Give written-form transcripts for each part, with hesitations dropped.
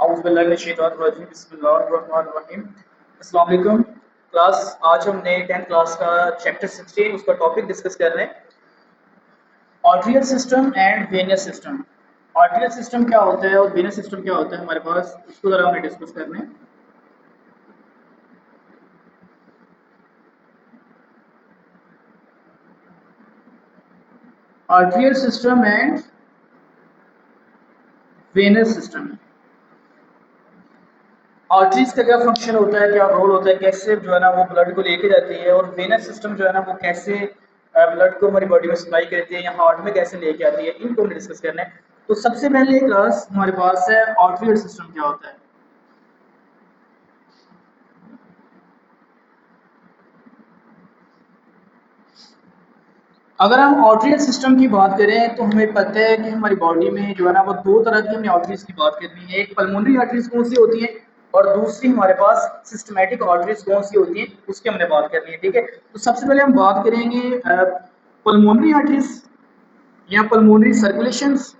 अस्सलाम वालेकुम क्लास। आज हमने 10th क्लास का चैप्टर 16 उसका टॉपिक डिस्कस कर रहे हैं, arterial system and venous system. Arterial system क्या होता है और वेनियस सिस्टम क्या होता है हमारे पास, उसको जरा हमें डिस्कस करना है। Arterial system and venous system. Arteries का क्या फंक्शन होता है, क्या रोल होता है, कैसे जो है ना वो ब्लड को लेके जाती है, और वेनस सिस्टम जो है ना वो कैसे ब्लड को हमारी बॉडी में सप्लाई करती है या हार्ट में कैसे लेके आती है, इनको हम डिस्कस करना है। तो सबसे पहले क्लास हमारे पास है आर्टरियल सिस्टम क्या होता है। अगर हम आर्टरियल सिस्टम की बात करें तो हमें पता है कि हमारी बॉडी में जो है ना वो दो तरह की हमने आर्टरीज की बात करनी है। एक पल्मोनरी आर्टरीज कौन सी होती है और दूसरी हमारे पास सिस्टमैटिक आर्टरीज कौन सी होती है, उसकी हमने बात करनी है। ठीक है, तो सबसे पहले हम बात करेंगे पल्मोनरी आर्टरीज या पल्मोनरी सर्कुलेशंस।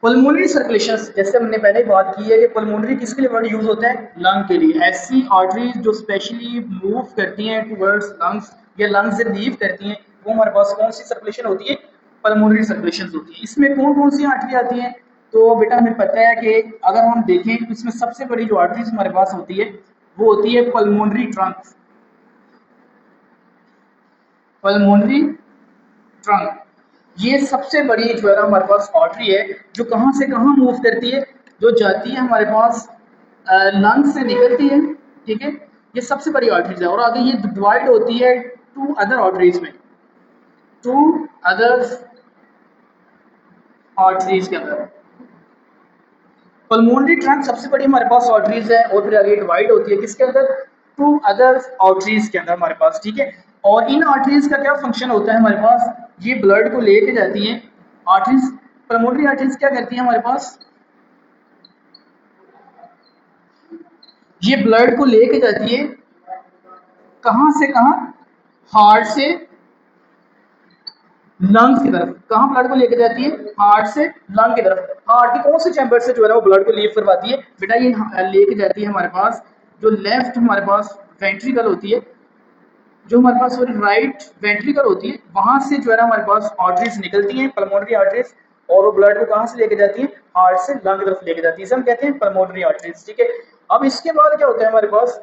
पल्मोनरी सर्कुलेशन जैसे हमने पहले ही बात की है कि पल्मोनरी किसके लिए वर्ड यूज होता है, लंग के लिए। ऐसी आर्टरीज जो स्पेशली मूव करती हैं टुवर्ड्स लंग्स या लंग्स से लीव करती हैं, वो हमारे पास कौन सी सर्कुलेशन होती है, पल्मोनरी सर्कुलेशन होती है। इसमें कौन कौन सी आर्टरी आती हैं, तो बेटा हमें पता है कि अगर हम देखें तो इसमें सबसे बड़ी जो आर्टरीज हमारे पास होती है वो होती है पल्मोनरी ट्रंक। पल्मोनरी ट्रंक ये सबसे बड़ी जो है ना हमारे पास आर्टरी है, जो कहां से कहां मूव करती है, जो जाती है हमारे पास लंग से निकलती है। ठीक है, ये सबसे बड़ी आर्टरीज है और आगे ये डिवाइड होती है टू अदर आर्टरीज में, टू अदर आर्टरीज के अंदर। पल्मोनरी ट्रंक सबसे बड़ी हमारे पास आर्टरीज है और फिर आगे डिवाइड होती है किसके अंदर, टू अदर आर्टरीज के अंदर हमारे पास। ठीक है, और इन आर्टरीज का क्या फंक्शन होता है हमारे पास, ये ब्लड को लेके जाती हैं आर्टरीज। पल्मोनरी आर्टरीज क्या करती है हमारे पास, ये ब्लड को लेके जाती है कहां से कहां, हार्ट से लंग्स की तरफ। कहां ब्लड को लेके जाती है, हार्ट से लंग की तरफ। हार्ट की कौन से चैम्बर से जो है ना वो ब्लड को लीव करवाती है, बेटा ये लेके जाती है हमारे पास जो लेफ्ट हमारे पास वेंट्रिकल होती है, जो हमारे पास सॉरी राइट वेंट्रिकल होती है, वहां से जो है ना हमारे पास आर्टरीज निकलती हैं, पल्मोनरी आर्टरीज, और वो ब्लड को कहां से लेके जाती है, हार्ट से लंग की तरफ लेके जाती है। इसे हम कहते हैं पल्मोनरी आर्टरीज। ठीक है, अब इसके बाद क्या होता है हमारे पास,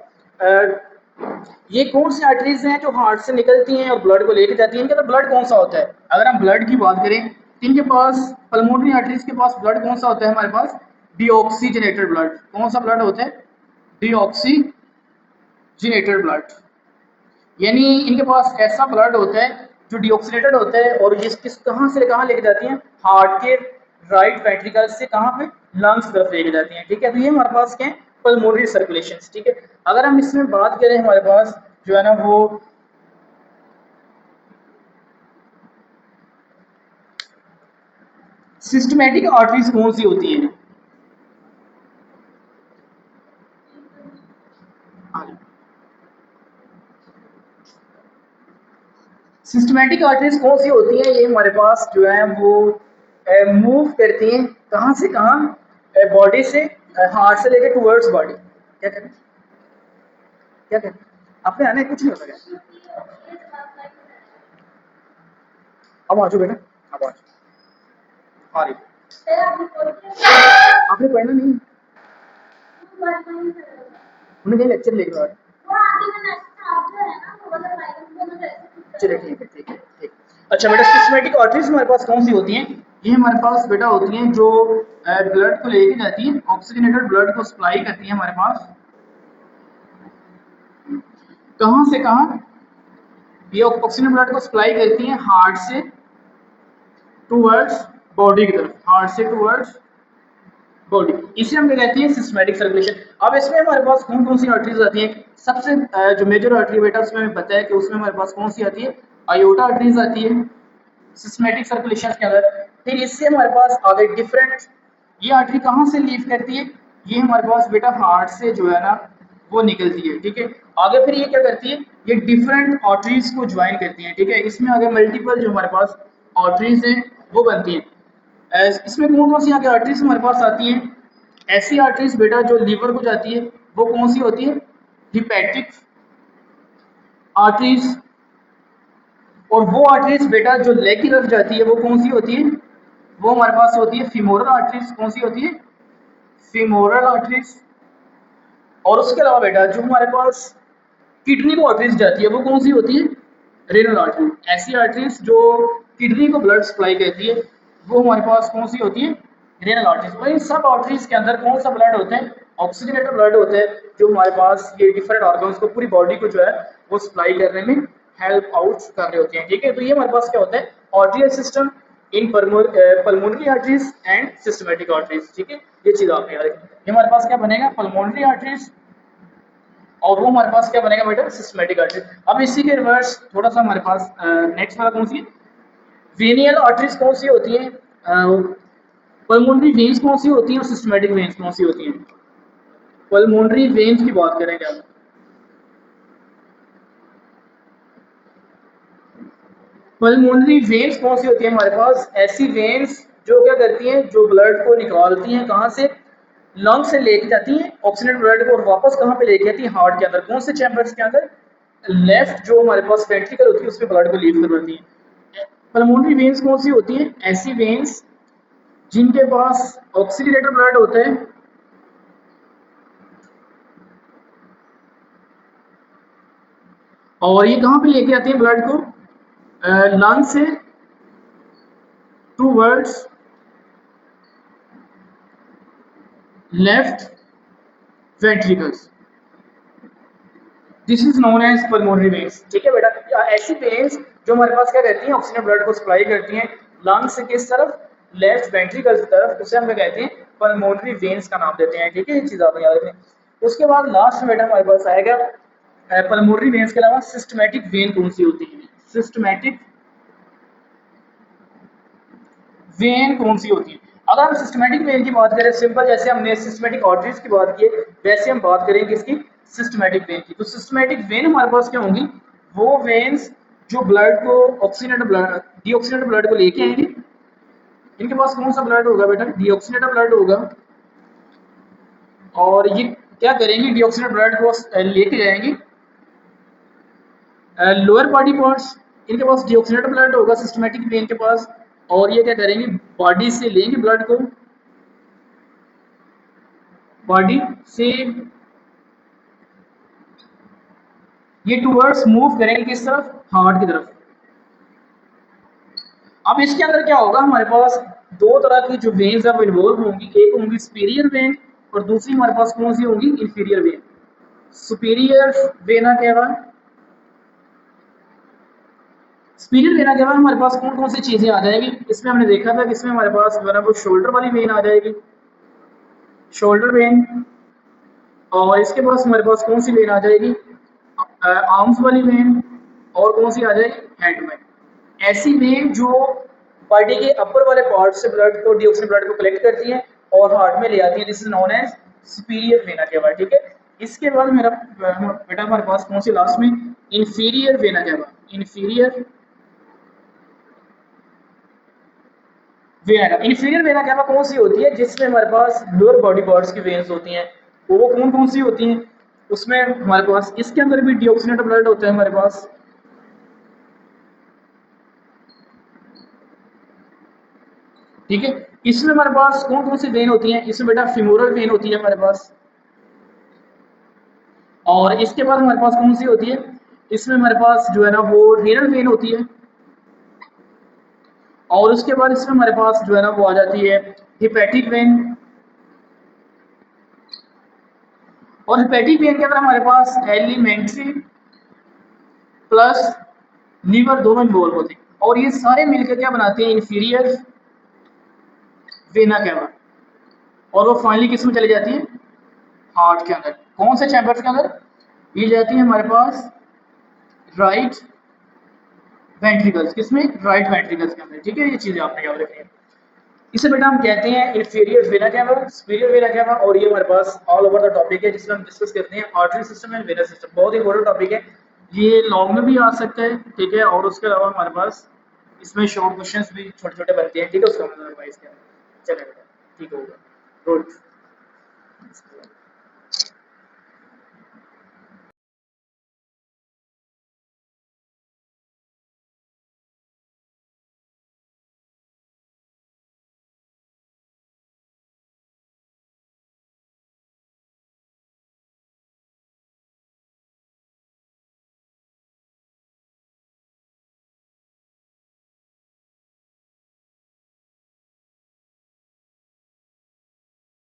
ये कौन सी आर्टरीज हैं जो हार्ट से निकलती हैं और ब्लड को लेके जाती हैं, इनके अंदर ब्लड कौन सा होता है। अगर हम ब्लड की बात करें तो इनके पास पल्मोनरी आर्टरीज के पास ब्लड कौन सा होता है हमारे पास, डीऑक्सीजनेटेड ब्लड। कौन सा ब्लड होता है, डीऑक्सीजनेटेड ब्लड। यानी इनके पास ऐसा ब्लड होता है जो डीऑक्सीनेटेड होता है और ये किस कहां से कहां लेके जाती हैं, हार्ट के राइट वेंट्रिकल से कहां पे, लंग्स तरफ लेके जाती हैं। ठीक है, तो ये हमारे पास क्या है, पल्मोनरी सर्कुलेशन। ठीक है, अगर हम इसमें बात करें हमारे पास जो है ना वो सिस्टमैटिक आर्टरीज कौन सी होती है। सिस्टमैटिक आर्टरीज कौन सी होती है, ये हमारे पास जो है वो मूव करती हैं कहां से कहां, बॉडी से, हार्ट से लेके टुवर्ड्स बॉडी। क्या कहते हैं, क्या कहते हैं, आपने आने कुछ नहीं होता क्या, अब आ जाओ बेटा, अब आ जाओ, आ रही आपने पढ़ना नहीं, उन्हें कहीं लेक्चर लेके आ चलिए ठीक है ठीक है ठीक। अच्छा बेटा, सिस्टमैटिक आर्टरीज हमारे पास कौन सी होती हैं, ये हमारे पास बेटा होती हैं जो ब्लड को लेके जाती है, ऑक्सीजनेटेड ब्लड को सप्लाई करती है हमारे पास कहां से कहां, ये ऑक्सीजन ब्लड को सप्लाई करती है हार्ट से टूवर्ड्स बॉडी की तरफ, हार्ट से टूवर्ड्स बॉडी। इसे हम कहते हैं सिस्टमैटिक सर्कुलेशन। अब इसमें हमारे पास कौन कौन सी आर्टरीज आती हैं, सबसे जो मेजर आर्टरी बेटा उसमें हमें पता है कि उसमें हमारे पास कौन सी आती है, आयोटा आर्टरीज आती है सिस्टमैटिक सर्कुलेशन के अंदर। फिर इससे हमारे पास आगे डिफरेंट, ये आर्टरी कहाँ से लीव करती है, ये हमारे पास बेटा हार्ट से जो है ना वो निकलती है, ठीक है। आगे फिर ये क्या करती है, ये डिफरेंट आर्टरीज को ज्वाइन करती है, ठीक है। इसमें आगे मल्टीपल जो हमारे पास आर्टरीज हैं वो बनती हैं। इसमें कौन कौन सी आगे आर्टरीज हमारे पास आती हैं, ऐसी आर्टरीज बेटा जो लीवर को जाती है वो कौन सी होती है, हिपैटिक आर्टरीज। और वो आर्टरीज बेटा जो लेग की तरफ जाती है वो कौन सी होती है, वो हमारे पास होती है फीमोरल आर्टरीज। कौन सी होती है, फीमोरल आर्टरीज। और उसके अलावा बेटा जो हमारे पास किडनी को आर्टरीज जाती है वो कौन सी होती है, रेनल आर्टरी। ऐसी आर्टरीज जो किडनी को ब्लड सप्लाई करती है वो हमारे पास कौन सी होती है, रेनल आर्टरीज। और इन सब आर्टरीज के अंदर कौन सा ब्लड होते हैं, ऑक्सीजनेटेड ब्लड होते हैं, जो हमारे पास ये डिफरेंट ऑर्गन्स को, पूरी बॉडी को जो है वो सप्लाई करने में हेल्प आउट कर रहे होते हैं, ठीक है। तो ये हमारे पास क्या होता है, arterial system in pulmonary arteries and systematic arteries, ठीक है। ये चीज आप याद रखें। ये हमारे पास क्या बनेगा, पल्मोनरी आर्टरीज, और वो हमारे पास क्या बनेगा बेटा, सिस्टमैटिक आर्टरी। अब इसी के रिवर्स थोड़ा सा हमारे पास नेक्स्ट वाला कौन सी है, वेनियल आर्टरीज कौन सी होती है, पल्मोनरी वेन्स कौन सी होती हैं और सिस्टमैटिक वेन्स कौन सी होती हैं। पल्मोनरी वेन्स की बात करेंगे हम। पल्मोनरी वेन्स कौन सी होती है हमारे पास, ऐसी वेन्स जो क्या करती हैं, जो ब्लड को निकालती हैं कहाँ से, लंग से लेके जाती हैं ऑक्सीजनेटेड ब्लड को, और वापस कहाँ पे लेके आती हैं, हार्ट के अंदर। कौन से चैम्बर्स के अंदर, लेफ्ट जो हमारे पास वेंट्रिकल होती है उसमें ब्लड को लीव करवाती है। पल्मोनरी वेन्स कौन सी होती हैं, ऐसी वेन्स जिनके पास ऑक्सीजनेटेड ब्लड होता है और ये कहाँ पे लेके आती है ब्लड को, लंग से towards left ventricles. This is known as pulmonary veins, ठीक है बेटा। ऐसी वेन्स जो हमारे पास क्या करती हैं, ऑक्सीजन ब्लड को सप्लाई करती हैं लंग से किस तरफ, लेफ्ट वेंट्रिकल की तरफ, उसे हम क्या कहते हैं, पल्मोनरी वेन्स का नाम देते हैं, ठीक है। ये चीज आप याद रखें। उसके बाद लास्ट में बेटा हमारे पास आएगा पल्मोनरी वेन्स के अलावा सिस्टमैटिक वेन कौन सी होती है, सिस्टमैटिक वेन कौन सी होती है। अगर हम सिस्टमैटिक वेन की बात करें, सिंपल जैसे हमने सिस्टमैटिक आर्टरीज की बात की वैसे हम बात करेंगे इसकी सिस्टमैटिक वेन की। तो सिस्टमैटिक वेन हमारे पास क्या होंगी, वो वेन्स जो ब्लड को ऑक्सीजनेटेड ब्लड, डीऑक्सीजनेटेड ब्लड को लेके आएंगे। इनके पास कौन सा ब्लड होगा बेटा, डीऑक्सीजनेटेड ब्लड होगा, और ये क्या करेंगे, डीऑक्सीजनेटेड ब्लड को लेके जाएंगे लोअर बॉडी पार्ट्स। इनके पास डीऑक्सीजनेटेड ब्लड होगा सिस्टमैटिक वेन के पास, और ये क्या करेंगे, बॉडी से लेंगे ब्लड को, बॉडी से ये टूवर्ड्स मूव करेंगे किस तरफ, हार्ट की तरफ। अब इसके अंदर क्या होगा, हमारे पास दो तरह की जो वेन्स है वो इन्वॉल्व होंगी, एक होंगी सुपीरियर वेन और दूसरी हमारे पास कौन सी होंगी, इंफीरियर वेन। सुपीरियर वेना क्या है, सुपीरियर वेना के बाद हमारे पास कौन कौन सी चीजें आ जाएगी, इसमें हमने देखा था कि इसमें हमारे पास जो है ना वो शोल्डर वाली वेन आ जाएगी, शोल्डर वेन। और इसके पास हमारे पास कौन सी वेन आ जाएगी, आर्म्स वाली वेन। और कौन सी आ जाएगी, हेड वेन। ऐसी वेन जो बॉडी के अपर वाले पार्ट से ब्लड को, डीऑक्सीजन ब्लड को कलेक्ट करती है और हार्ट में ले आती है, this is known as superior vena cava, ठीक है। इसके बाद मेरा बेटा हमारे पास कौन सी लास्ट में, inferior vena cava, inferior vena. Inferior vena cava कौन सी होती है, जिसमें हमारे पास लोअर बॉडी पार्ट्स की वेन्स होती हैं, वो कौन कौन सी होती हैं, उसमें हमारे पास इसके अंदर भी डीऑक्सीजनेटेड ब्लड होता है हमारे पास, ठीक है। इसमें हमारे पास कौन कौन सी वेन होती हैं, इसमें बेटा फीमोरल वेन होती है हमारे पास, और इसके बाद हमारे पास कौन सी होती है, इसमें हमारे पास जो है ना वो रेनल वेन होती है, और उसके बाद इसमें हमारे पास जो है ना वो आ जाती है हिपैटिक वेन। और हिपैटिक वेन के अंदर हमारे पास एलिमेंट्री प्लस लीवर दोनों इन्वॉल्व होते हैं, और ये सारे मिलकर क्या बनाते हैं, इंफीरियर वेना केवा। और वो फाइनली किस में चली जाती है, हार्ट के अंदर। कौन से चैम्बर्स के अंदर, ये जाती है हमारे पास राइट वेंट्रिकल्स, किसमें, राइट वेंट्रिकल्स के अंदर, ठीक है। ये चीजें आपने याद रखनी है। इसे बेटा हम कहते हैं inferior vena cava, superior vena cava, और ये हमारे पास ऑल ओवर द टॉपिक है जिसमें हम डिस्कस करते हैं artery system and venous system. बहुत ही इंपॉर्टेंट टॉपिक है, ये लॉन्ग में भी आ सकता है, ठीक है, और उसके अलावा हमारे पास इसमें शॉर्ट क्वेश्चंस भी छोटे छोटे बनते हैं, ठीक है, उसका मतलब रिवाइज करें। चलेगा, ठीक होगा, गुड।